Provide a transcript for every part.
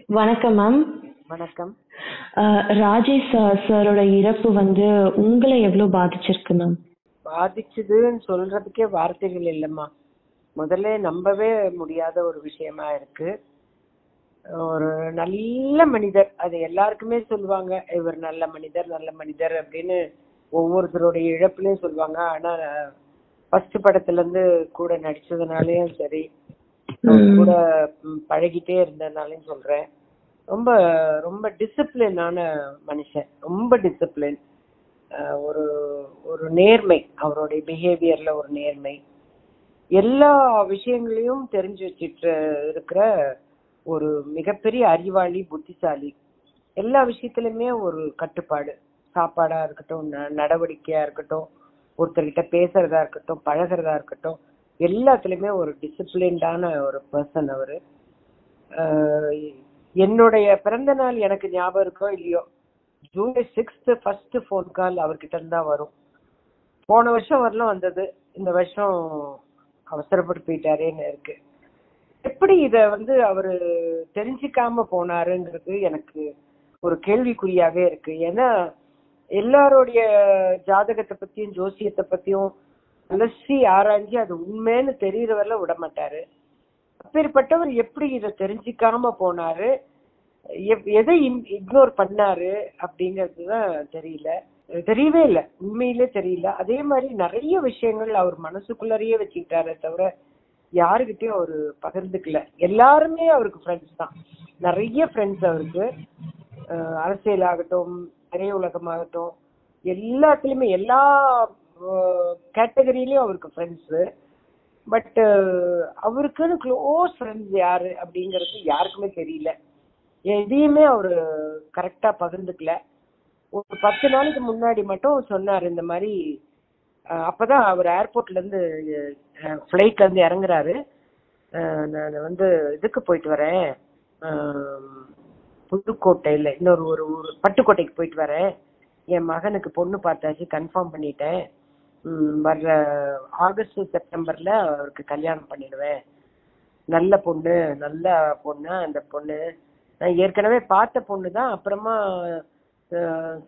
வணக்கம் மேம். வணக்கம். ராஜேஷ் சாரோட இறப்பு உங்களை எவ்வளவு பாதிச்சிருக்கு மேம்? பாதிச்சதுன்னு சொல்றதுக்கே வார்த்தைகள் இல்லம்மா. முதல்ல நம்பவே முடியாத ஒரு விஷயமா இருக்கு. ஒரு நல்ல மனிதர், அது எல்லாருக்குமே சொல்லுவாங்க, இவர் நல்ல மனிதர் நல்ல மனிதர் அப்படின்னு ஒவ்வொருத்தருடைய இழப்புலயும் சொல்லுவாங்க. ஆனா ஃபர்ஸ்ட் படத்துல இருந்து கூட நடிச்சதுனாலயும் சரி, கூட பழகிட்டே இருந்ததுனாலையும் சொல்றேன், ரொம்ப ரொம்ப டிசிப்ளினான மனுஷன், ரொம்ப டிசிப்ளின். ஒரு ஒரு நேர்மை, அவருடைய பிஹேவியர்ல ஒரு நேர்மை, எல்லா விஷயங்களையும் தெரிஞ்சு வச்சிட்டு இருக்கிற ஒரு மிகப்பெரிய அறிவாளி, புத்திசாலி. எல்லா விஷயத்திலுமே ஒரு கட்டுப்பாடு, சாப்பாடா இருக்கட்டும், நடவடிக்கையா இருக்கட்டும், ஒருத்தர்கிட்ட பேசுறதா இருக்கட்டும், பழகிறதா இருக்கட்டும், எல்லாத்துலயுமே ஒரு டிசிப்ளின்டான ஒரு பர்சன் அவரு. என்னுடைய பிறந்த நாள் எனக்கு ஞாபகம் இருக்கோ இல்லையோ, ஜூலை 6 ஃபர்ஸ்ட் போன் கால் அவர்கிட்ட இருந்தா வரும். போன வருஷம் வரலாம் வந்தது, இந்த வருஷம் அவசரப்பட்டு போயிட்டாரேன்னு இருக்கு. எப்படி இத அவரு தெரிஞ்சுக்காம போனாருங்கிறது எனக்கு ஒரு கேள்விக்குறியாவே இருக்கு. ஏன்னா எல்லாருடைய ஜாதகத்தை பத்தியும் ஜோசியத்தை பத்தியும் அலசி ஆராய்ச்சி அது உண்மைன்னு தெரியற வரல விட மாட்டாரு. அப்பேற்பட்டவர் எப்படி இதை தெரிஞ்சுக்காம போனாரு, எதை இக்னோர் பண்ணாரு அப்படிங்கறதுதான் தெரியவே இல்லை, உண்மையிலே தெரியல. அதே மாதிரி நிறைய விஷயங்கள் அவர் மனசுக்குள்ளரையே வச்சுக்கிட்டாரே தவிர யாருகிட்டயும் அவரு பகிர்ந்துக்கல. எல்லாருமே அவருக்கு ஃப்ரெண்ட்ஸ் தான், நிறைய ஃப்ரெண்ட்ஸ் அவருக்கு. அரசியல் ஆகட்டும், திரையுலகமாகட்டும், எல்லாத்துலயுமே எல்லா கேட்டகரியிலயும் அவருக்கு ஃப்ரெண்ட்ஸ். பட் அவருக்குன்னு க்ளோஸ் ஃப்ரெண்ட்ஸ் யாரு அப்படிங்கறது யாருக்குமே தெரியல. எதையுமே அவரு கரெக்டா பகிர்ந்துக்கல. ஒரு 10 நாளைக்கு முன்னாடி மட்டும் சொன்னாரு இந்த மாதிரி. அப்பதான் அவர் ஏர்போர்ட்ல இருந்து பிளைட்ல இருந்து இறங்குறாரு. நான் இதுக்கு போயிட்டு வரேன், புதுக்கோட்டையில இன்னொரு ஒரு பட்டுக்கோட்டைக்கு போயிட்டு வரேன், என் மகனுக்கு பொண்ணு பார்த்தாச்சு, கன்ஃபார்ம் பண்ணிட்டேன், வர்ற ஆகஸ்ட் செப்டம்பர்ல அவருக்கு கல்யாணம் பண்ணிடுவேன், நல்ல பொண்ணு அந்த பொண்ணு நான் ஏற்கனவே பார்த்த பொண்ணு தான், அப்புறமா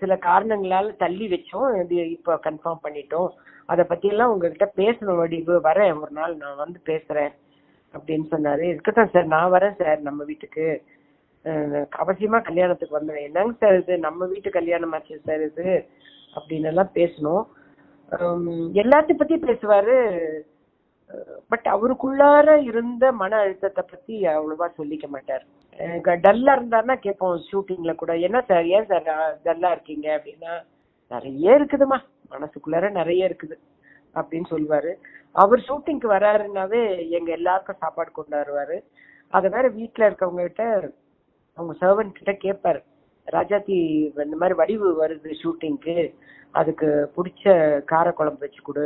சில காரணங்களால தள்ளி வச்சோம், இப்ப கன்ஃபார்ம் பண்ணிட்டோம், அதை பத்தி எல்லாம் உங்ககிட்ட பேசணும், வடிவு வரேன், ஒரு நாள் நான் பேசுறேன் அப்படின்னு சொன்னாரு. இருக்கட்டும் சார், நான் வரேன் சார் நம்ம வீட்டுக்கு, அவசியமா கல்யாணத்துக்கு வந்தேன். என்னங்க சார் இது, நம்ம வீட்டு கல்யாணம் ஆச்சு சார் இது அப்படின்னு எல்லாம் பேசணும். எல்லாத்தையும் பத்தி பேசுவாரு. பட் அவருக்குள்ளார இருந்த மன அழுத்தத்தை பத்தி அவ்வளவா சொல்லிக்க மாட்டார். டல்லா இருந்தாருன்னா கேட்போம் ஷூட்டிங்ல கூட, என்ன சார் ஏன் சார் டல்லா இருக்கீங்க அப்படின்னா, நிறைய இருக்குதுமா மனசுக்குள்ளார நிறைய இருக்குது அப்படின்னு சொல்லுவாரு. அவர் ஷூட்டிங்க்கு வராருன்னாவே எங்க எல்லாருக்கும் சாப்பாடு கொண்டாடுவாரு. அத வேற வீட்டுல இருக்கவங்க கிட்ட, அவங்க சர்வன்ட் கிட்ட கேட்பாரு, ராஜாத்தி இந்த மாதிரி வடிவு வருது ஷூட்டிங்க்கு, அதுக்கு பிடிச்ச காரக்குழம்பு வச்சு கொடு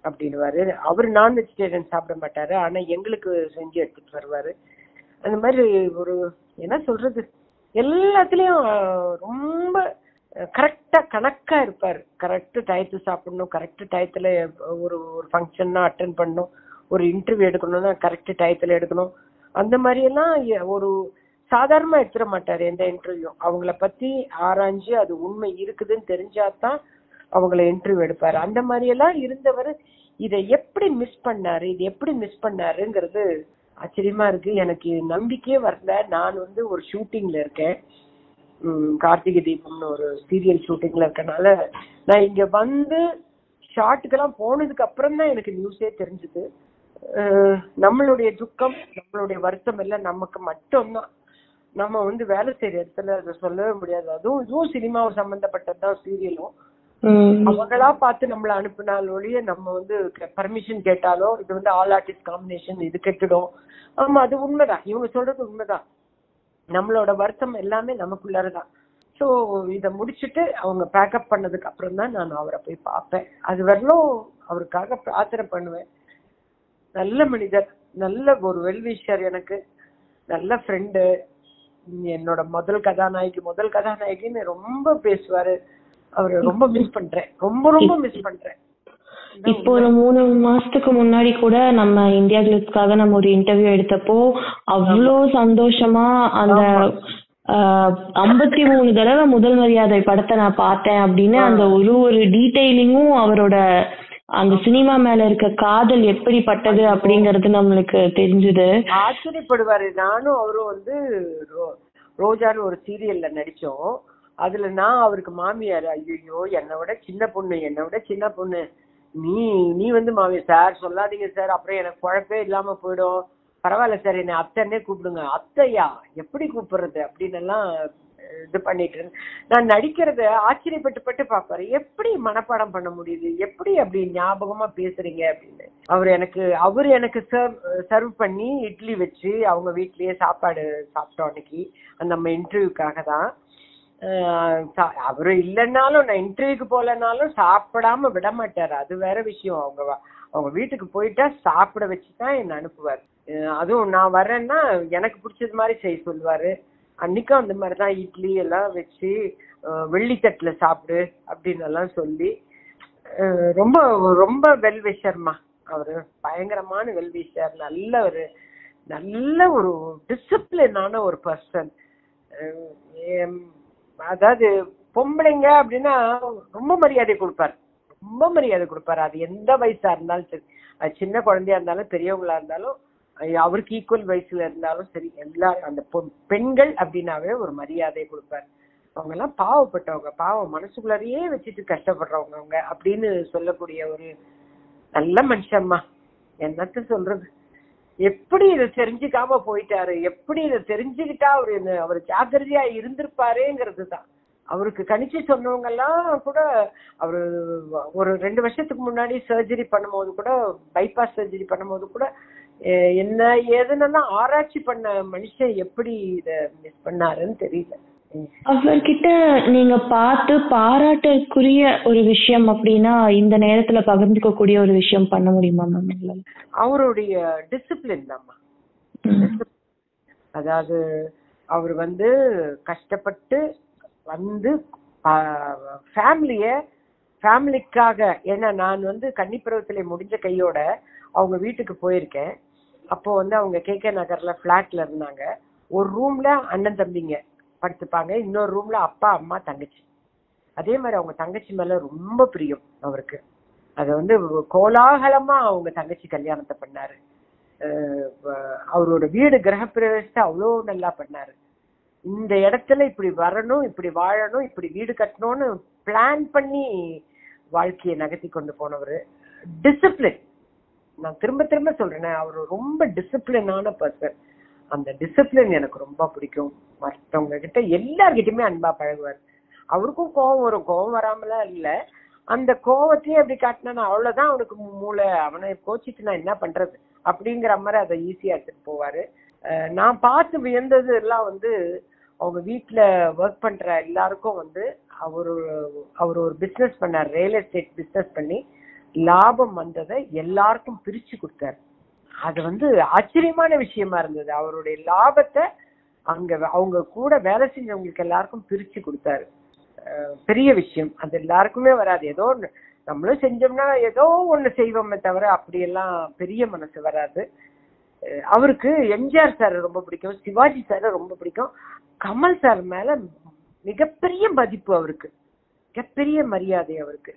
அப்படின்னுவாரு. அவரு நான் வெஜிடேரியன் சாப்பிட மாட்டாரு, ஆனா எங்களுக்கு செஞ்சு எடுத்துட்டு வருவாரு. அந்த மாதிரி ஒரு என்ன சொல்றது, எல்லாத்துலயும் ரொம்ப கரெக்டா கணக்கா இருப்பாரு. கரெக்ட் டயத்து சாப்பிடணும், கரெக்ட் டயத்துல ஒரு ஃபங்க்ஷன்னா அட்டென்ட் பண்ணணும், ஒரு இன்டர்வியூ எடுக்கணும்னா கரெக்ட் டயத்துல எடுக்கணும். அந்த மாதிரி எல்லாம் ஒரு சாதாரணமா எடுத்துட மாட்டாரு எந்த இன்டர்வியூ. அவங்கள பத்தி ஆராய்ஞ்சு அது உண்மை இருக்குதுன்னு தெரிஞ்சாதான் அவங்கள இன்டர்வியூ எடுப்பாரு. அந்த மாதிரி எல்லாம் இருந்தவர் இதை எப்படி மிஸ் பண்ணாருங்கிறது ஆச்சரியமா இருக்கு. எனக்கு நம்பிக்கையே வரல. நான் ஒரு ஷூட்டிங்ல இருக்கேன், கார்த்திகை தீபம்னு ஒரு சீரியல் ஷூட்டிங்ல இருக்கனால நான் இங்க ஷார்ட்டுக்கெல்லாம் போனதுக்கு அப்புறம் தான் எனக்கு நியூஸே தெரிஞ்சுது. நம்மளுடைய துக்கம், நம்மளுடைய வருத்தம் எல்லாம் நமக்கு மட்டும்தான். நம்ம வேலை செய்யற இடத்துல அதை சொல்லவே முடியாது. இதுவும் சினிமாவும் சம்பந்தப்பட்டதுதான், சீரியலும். அவங்களா பார்த்து நம்மள அனுப்பினால ஒழிய நம்ம பர்மிஷன் கேட்டாலோ இது ஆல் ஆர்டிஸ்ட் காம்பினேஷன் இது கெட்டுடும். ஆமா, அது உண்மைதான், இவங்க சொல்றது உண்மைதான். நம்மளோட வருத்தம் எல்லாமே நமக்குள்ளாரதான். சோ இத முடிச்சுட்டு அவங்க பேக்கப் பண்ணதுக்கு அப்புறம் தான் நான் அவரை போய் பார்ப்பேன். அது வரலும் அவருக்காக பிரார்த்தனை பண்ணுவேன். நல்ல மனிதர், நல்ல ஒரு வெல்விஷர், எனக்கு நல்ல ஃப்ரெண்டு, என்னோட முதல் கதாநாயகின்னு ரொம்ப பேசுவாரு. அவரு ரொம்ப மிஸ் பண்றேன், ரொம்ப மிஸ் பண்றேன். இப்போ ஒரு 3 மாசத்துக்கு முன்னாடி கூட நம்ம இந்தியா கிளிப்ஸ்க்காக நம்ம ஒரு இன்டர்வியூ எடுத்தப்போ அவ்வளோ சந்தோஷமா அந்த 53 தடவை முதல் மரியாதை படத்தை நான் பார்த்தேன் அப்படின்னு அந்த ஒரு டீடைலிங்கும் அவரோட அந்த சினிமா மேல இருக்க காதல் எப்படிப்பட்டது அப்படிங்கறது நம்மளுக்கு தெரிஞ்சது. ஆச்சரியப்படுவாரு. நானும் அவரும் வந்து ரோஜான்னு ஒரு சீரியல்ல நடிச்சோம். அதுல நான் அவருக்கு மாமியார். ஐயோ என்னை விட சின்ன பொண்ணு நீ வந்து மாமியார் சார் சொல்லாதீங்க சார், அப்புறம் எனக்கு குழப்பே இல்லாம போயிடும், பரவாயில்ல சார் என்னை அத்தைன்னே கூப்பிடுங்க. அத்தையா எப்படி கூப்பிடுறது அப்படின்னு எல்லாம் இது பண்ணிட்டு நான் நடிக்கிறத ஆச்சரியப்பட்டு பாப்பாரு. எப்படி மனப்பாடம் பண்ண முடியுது, எப்படி அப்படி ஞாபகமா பேசுறீங்க அப்படின்னு. அவரு எனக்கு சர்வ் பண்ணி இட்லி வச்சு அவங்க வீட்லயே சாப்பாடு சாப்பிட்டோம் அன்னைக்கு. நம்ம இன்டர்வியூக்காக தான். அவரு இல்லைன்னாலும் நான் இன்டர்வியூக்கு போலனாலும் சாப்பிடாம விட மாட்டாரு. அது வேற விஷயம். அவங்க வீட்டுக்கு போயிட்டா சாப்பிட வச்சுதான் என்ன அனுப்புவாரு. அதுவும் நான் வர்றேன்னா எனக்கு பிடிச்சது மாதிரி செய்ய சொல்லுவாரு. அன்னைக்கும் அந்த மாதிரிதான் இட்லி எல்லாம் வச்சு வெள்ளித்தட்டுல சாப்பிடு அப்படின்னு எல்லாம் சொல்லி ரொம்ப ரொம்ப வெல்விஷர்மா. அவரு பயங்கரமான வெல்விஷர். நல்ல ஒரு டிசிப்ளினான ஒரு பர்சன். அதாவது பொம்பளைங்க அப்படின்னா ரொம்ப மரியாதை கொடுப்பாரு. அது எந்த வயசா இருந்தாலும் சரி, அது சின்ன குழந்தையா இருந்தாலும் பெரியவங்களா இருந்தாலும் அவருக்கு ஈக்குவல் வயசுல இருந்தாலும் சரி, எல்லாரும் அந்த பெண்கள் அப்படின்னாவே ஒரு மரியாதை கொடுப்பாரு. அவங்க எல்லாம் பாவப்பட்டவங்க, பாவம் மனசுக்குள்ளாரையே வச்சுட்டு கஷ்டப்படுறவங்க அவங்க அப்படின்னு சொல்லக்கூடிய ஒரு நல்ல மனுஷம்மா. என்னத்த சொல்றது, எப்படி இதை தெரிஞ்சுக்காம போயிட்டாரு, எப்படி இதை தெரிஞ்சுக்கிட்டா அவர் ஜாக்கிரதையா இருந்திருப்பாருங்கிறது தான். அவருக்கு கணிச்சு சொன்னவங்க எல்லாம் கூட அவரு ஒரு 2 வருஷத்துக்கு முன்னாடி சர்ஜரி பண்ணும்போது கூட, பைபாஸ் சர்ஜரி பண்ணும்போது கூட என்ன ஏதுன்னா ஆராய்ச்சி பண்ண மனுஷன் எப்படி இத மிஸ் பண்ணாருன்னு தெரியல. அவர்கிட்ட நீங்க பார்த்து பாராட்டக்கூடிய ஒரு விஷயம் அப்படின்னா இந்த நேரத்துல பகிர்ந்துக்க கூடிய ஒரு விஷயம் பண்ண முடியுமா மேம்? அவருடைய டிசிப்ளின் தான்மா. அதாவது அவர் வந்து கஷ்டப்பட்டு வந்து ஃபேமிலிக்காக, ஏன்னா நான் வந்து கன்னிப்பருவத்திலே முடிஞ்ச கையோட அவங்க வீட்டுக்கு போயிருக்கேன். அப்போ வந்து அவங்க KK நகர்ல பிளாட்ல இருந்தாங்க. ஒரு ரூம்ல அண்ணன் தம்பிங்க படுத்துப்பாங்க, இன்னொரு ரூம்ல அப்பா அம்மா தங்கச்சி. அதே மாதிரி அவங்க தங்கச்சி மேல ரொம்ப பிரியம் அவருக்கு. அத வந்து கோலாகலமா அவங்க தங்கச்சி கல்யாணத்தை பண்ணாரு. அவரோட வீடு கிரகப்பிரவேசத்தை அவ்வளோ நல்லா பண்ணாரு. இந்த இடத்துல இப்படி வரணும், இப்படி வாழணும், இப்படி வீடு கட்டணும்னு பிளான் பண்ணி வாழ்க்கையை நகர்த்தி கொண்டு போனவர். டிசிப்ளின், நான் திரும்ப சொல்றேன், அவர் ரொம்ப டிசிப்ளினான பர்சன். அந்த டிசிப்ளின் எனக்கு ரொம்ப பிடிக்கும். மற்றவங்க கிட்ட எல்லார்கிட்டயுமே அன்பா பழகுவார். அவருக்கும் கோவம் வரும், கோவம் வராமலாம் இல்ல. அந்த கோவத்தையே அப்படி காட்டினா அவ்வளவுதான் அவனுக்கு மூளை, அவனை கோச்சிட்டு நான் என்ன பண்றது அப்படிங்கிற மாதிரி அதை ஈஸியா எடுத்துட்டு போவாரு. நான் பார்த்து வியந்தது எல்லாம் வந்து அவங்க வீட்டுல ஒர்க் பண்ற எல்லாருக்கும் வந்து அவர் ஒரு பிசினஸ் பண்ணார், ரியல் எஸ்டேட் பிசினஸ் பண்ணி லாபம் வந்ததை எல்லாருக்கும் பிரிச்சு கொடுத்தாரு. அது வந்து ஆச்சரியமான விஷயமா இருந்தது. அவருடைய லாபத்தை அவங்க கூட வேலை செஞ்சவங்களுக்கு எல்லாருக்கும் பிரிச்சு கொடுத்தாரு. பெரிய விஷயம். அது எல்லாருக்குமே வராது. ஏதோ நம்மளும் செஞ்சோம்னா ஏதோ ஒண்ணு செய்வோமே தவிர அப்படியெல்லாம் பெரிய மனசு வராது. அவருக்கு எம்ஜிஆர் சார் ரொம்ப பிடிக்கும், சிவாஜி சார் ரொம்ப பிடிக்கும், கமல் சார் மேல மிகப்பெரிய மதிப்பு அவருக்கு, மிகப்பெரிய மரியாதை அவருக்கு.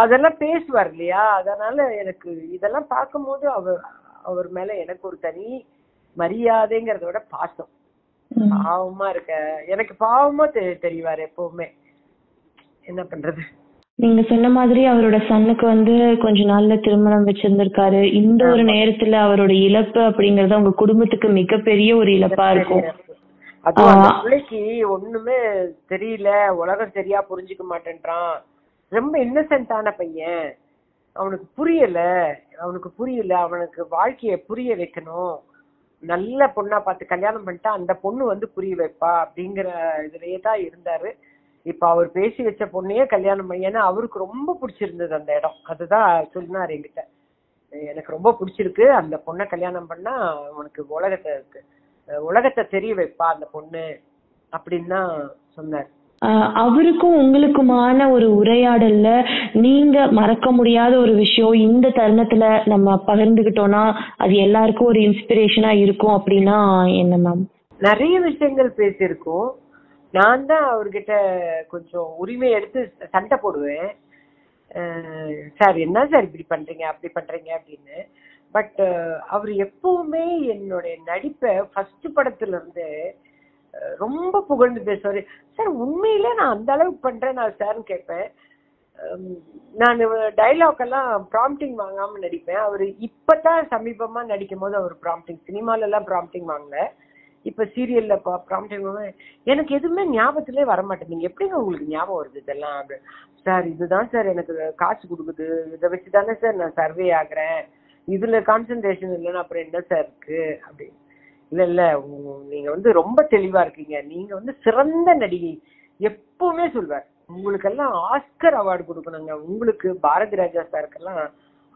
அதெல்லாம் பேசுவார் இல்லையா, அதனால எனக்கு இதெல்லாம் பார்க்கும்போது அவர் மேல எனக்கு ஒரு தனி மரியாதைங்கிறத விட பாசம். பாவமா இருக்க எனக்கு பாவமா தெரிவாரு எப்பவுமே. என்ன பண்றது, நீங்க சொன்ன மாதிரி அவரோட சன்னுக்கு வந்து கொஞ்ச நாள்ல திருமணம் வச்சிருந்திருக்காரு. இந்த ஒரு நேரத்துல அவரோட இழப்பு அப்படிங்கறது உங்க குடும்பத்துக்கு மிகப்பெரிய ஒரு இழப்பா இருக்கும். அதுவும் அந்த பிள்ளைக்கு ஒண்ணுமே தெரியல, உலகம் சரியா புரிஞ்சுக்க மாட்டேன்றான், ரொம்ப இன்னசென்ட்டான பையன், அவனுக்கு புரியல, அவனுக்கு வாழ்க்கைய புரிய வைக்கணும், நல்ல பொண்ணா பார்த்து கல்யாணம் பண்ணிட்டா அந்த பொண்ணு வந்து புரிய வைப்பா அப்படிங்கிற இதுலயே தான் இருந்தாரு. இப்ப அவர் பேசி வச்ச பொண்ணையே கல்யாணம் பண்ணி, அவருக்கு ரொம்ப பிடிச்சிருந்தது அந்த இடம். அதுதான் சொன்னாரு என்கிட்ட, எனக்கு ரொம்ப பிடிச்சிருக்கு, அந்த பொண்ணை கல்யாணம் பண்ணா உனக்கு உலகத்தை தெரிய வைப்பா அந்த பொண்ணு அப்படின்னு தான் சொன்னார். அவருக்கும் உங்களுக்குமான ஒரு உரையாடல்ல நீங்க மறக்க முடியாத ஒரு விஷயம் இந்த தருணத்துல நம்ம பகிர்ந்துகிட்டோம்னா அது எல்லாருக்கும் ஒரு இன்ஸ்பிரேஷனா இருக்கும் அப்படின்னா என்ன மேம்? நிறைய விஷயங்கள் பேசியிருக்கோம். நான் தான் அவர்கிட்ட கொஞ்சம் உரிமை எடுத்து சண்டை போடுவேன். சார் என்ன சார் இப்படி பண்றீங்க அப்படி பண்றீங்க அப்படின்னு. பட் அவர் எப்பவுமே என்னுடைய நடிப்பை ஃபர்ஸ்ட் படத்துல இருந்து ரொம்ப புகழ்ந்து பேசுவாரு. சார் உண்மையிலே நான் அந்த அளவுக்கு பண்றேன் நான் சார்ன்னு கேட்பேன். நான் டைலாக் எல்லாம் ப்ராம்ப்டிங் வாங்காம நடிப்பேன். அவரு இப்பதான் சமீபமா நடிக்கும் போது அவர் ப்ராம்ப்டிங், சினிமால எல்லாம் ப்ராம்ப்டிங் வாங்கல, இப்ப சீரியல்ல ப்ராம்ப்டிங் எனக்கு எதுவுமே ஞாபகத்திலே வரமாட்டேங்குது. எப்படிங்க உங்களுக்கு ஞாபகம் வருது இதெல்லாம்? சார் இதுதான் சார் எனக்கு காசு கொடுக்குது, இதை வச்சுதானே சார் நான் சர்வே ஆகுறேன், இதுல கான்சென்ட்ரேஷன் இல்லைன்னா அப்புறம் என்ன சார் இருக்கு அப்படின்னு. இல்ல இல்ல நீங்க ரொம்ப தெளிவா இருக்கீங்க, நீங்க சிறந்த நடிகை எப்பவுமே சொல்வார். உங்களுக்கெல்லாம் ஆஸ்கர் அவார்டு கொடுக்கணுங்க, உங்களுக்கு பாரதி ராஜா சாருக்கெல்லாம்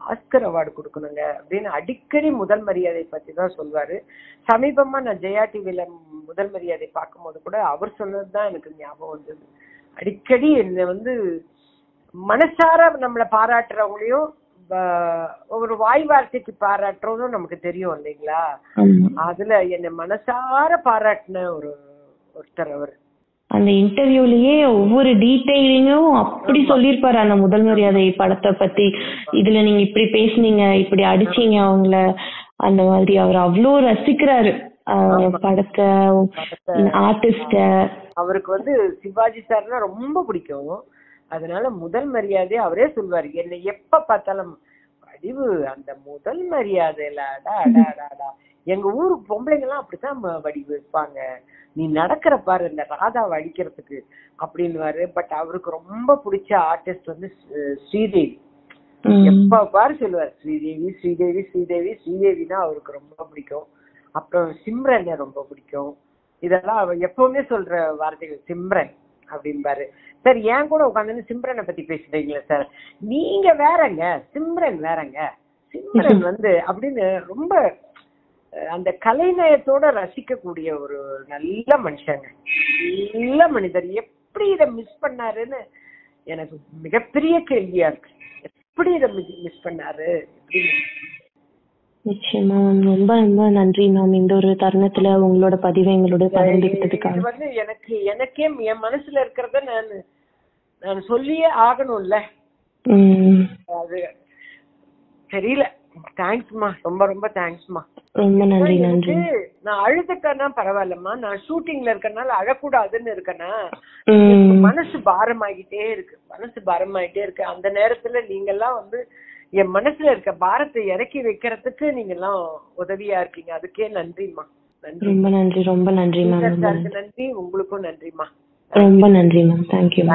ஆஸ்கர் அவார்டு கொடுக்கணுங்க அப்படின்னு அடிக்கடி முதல் மரியாதை பத்தி தான் சொல்வாரு. சமீபமா நான் ஜெயா டிவில முதல் மரியாதை பார்க்கும் போது கூட அவர் சொன்னதுதான் எனக்கு ஞாபகம் வந்தது. அடிக்கடி என்ன மனசார நம்மளை பாராட்டுறவங்களையும் ஒரு வாய் வார்த்தைக்கு பாராட்டுறதும் நமக்கு தெரியும் இல்லைங்களா? அதுல என்ன மனசார பாராட்டின ஒருத்தர் அவர். அந்த இன்டர்வியூலயே ஒவ்வொரு டீடைலிங்கும் அப்படி சொல்லிருப்பாரு அந்த முதல் மரியாதை படத்தை பத்தி. இதுல நீங்க இப்படி பேசுனீங்க, இப்படி அடிச்சீங்க அவங்கள, அந்த மாதிரி அவர் அவ்வளோ ரசிக்கிறாரு படத்தை, ஆர்டிஸ்ட. அவருக்கு சிவாஜி சார்னா ரொம்ப பிடிக்கும். அதனால முதல் மரியாதை அவரே சொல்வாரு. என்னை எப்ப பார்த்தாலும் வடிவு அந்த முதல் மரியாதையில எங்க ஊரு பொம்பளைங்க எல்லாம் அப்படித்தான் வடிவு வைப்பாங்க, நீ நடக்கிற பாரு இந்த ராதாவை அடிக்கிறதுக்கு அப்படின்னுவாரு. பட் அவருக்கு ரொம்ப பிடிச்ச ஆர்டிஸ்ட் ஸ்ரீதேவி. எப்ப பாரு சொல்லுவாரு ஸ்ரீதேவி ஸ்ரீதேவி ஸ்ரீதேவி ஸ்ரீதேவினா அவருக்கு ரொம்ப பிடிக்கும். அப்புறம் சிம்ரன் ரொம்ப பிடிக்கும். இதெல்லாம் அவர் எப்பவுமே சொல்ற வார்த்தைகள், சிம்ரன் அப்படின்பாரு. சார் ஏன் கூட உட்காந்து சிம்ரனை பத்தி பேசுறீங்களா சார், நீங்க வேறங்க சிம்ரன் வேறங்க, சிம்ரன் அப்படின்னு ரொம்ப அந்த கலைநயத்தோட ரசிக்கக்கூடிய ஒரு நல்ல மனுஷங்க, நல்ல மனிதர். எப்படி இதை மிஸ் பண்ணாருன்னு எனக்கு மிகப்பெரிய கேள்வியா இருக்கு. எப்படி இதை மிஸ் பண்ணாரு? நிச்சயமா ரொம்ப ரொம்ப நன்றி மேம், இந்த ஒரு தருணத்துல உங்களோட பதிவை எங்களோட பகிர்ந்துக்கிட்டதுக்காக. எனக்கே என் மனசுல இருக்கிறத நான் சொல்லியே ஆகணும்ல, அது தெரியல. தேங்க்ஸ்மா, ரொம்ப ரொம்ப தேங்க்ஸ்மா. ரொம்ப நன்றி. நன்றி. நான் அழுதுட்டேன்னா பரவாயில்லம்மா, நான் ஷூட்டிங்ல இருக்கனால அழக்கூடாதுன்னு இருக்கேன்னா மனசு பாரமாகிட்டே இருக்கு. அந்த நேரத்துல நீங்க எல்லாம் என் மனசுல இருக்க பாரத்தை இறக்கி வைக்கிறதுக்கு நீங்க எல்லாம் உதவியா இருக்கீங்க. அதுக்கே நன்றிமா. நன்றி. ரொம்ப நன்றி. ரொம்ப நன்றி மேம். நன்றி. உங்களுக்கும் நன்றிமா. ரொம்ப நன்றி மேம். தேங்க்யூ.